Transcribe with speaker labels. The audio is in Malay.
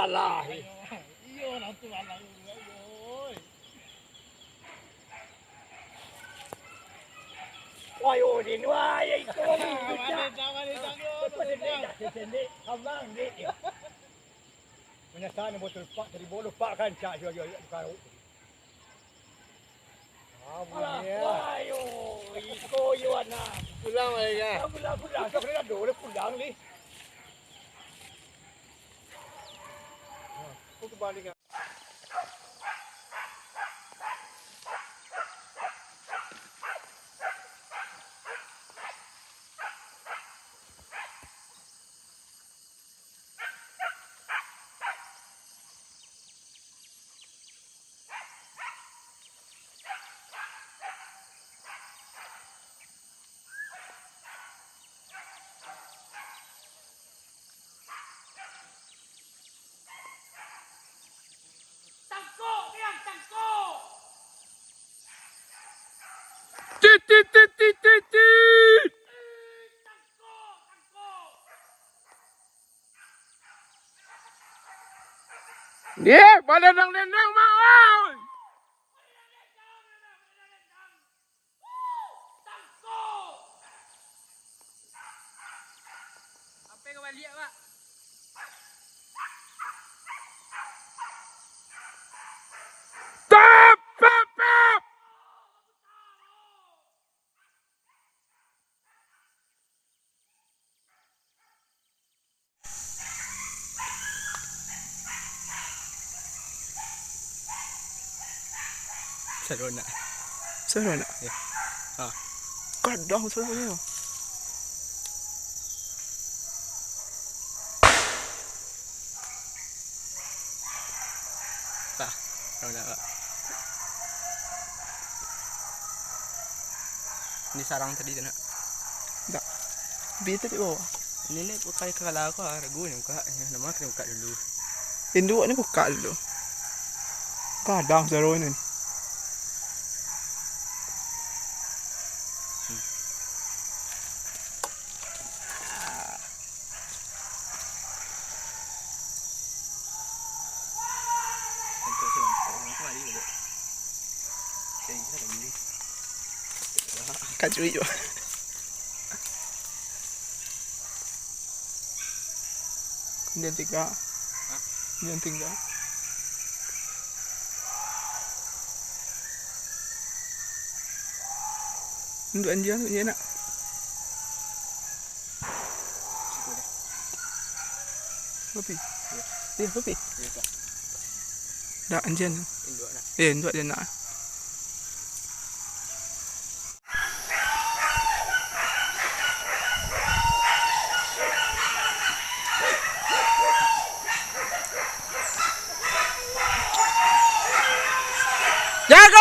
Speaker 1: salah.
Speaker 2: Iyo nanti malang ayo.
Speaker 1: Wayo din waya ito. Abang di. Menyesal botol pak dari bolu pak kan cak yo karo. Wayo, iko yo ana.
Speaker 2: Pulang mereka.
Speaker 1: Pulang. Sok reda dole pulang ni.
Speaker 2: Kau kembali kan?
Speaker 3: Dia pada nendang mau. Apa yang kau lihat, Pak? Stop! Seronok.
Speaker 4: Seronok?
Speaker 3: Ya.
Speaker 4: Kadang seronok.
Speaker 3: Tak. Seronok, Pak. Ini sarang tadi tu nak.
Speaker 4: Tak. Bita di bawah.
Speaker 3: Ini ni pakai kalau aku ragu ni buka. Nama kena buka dulu.
Speaker 4: Induk ni buka dulu. Kadang seronok.
Speaker 3: Untuk seronok. Kau mari boleh. Saya kita lagi.
Speaker 4: Kacui juga. Kemudian 3. Kemudian 3. Untuk anjing tu je nak. Kopi. Ya, kopi.
Speaker 3: Ya, Pak.
Speaker 4: Dah anjing.
Speaker 3: Induk nak.
Speaker 4: Untuk dia nak.
Speaker 3: Jaga!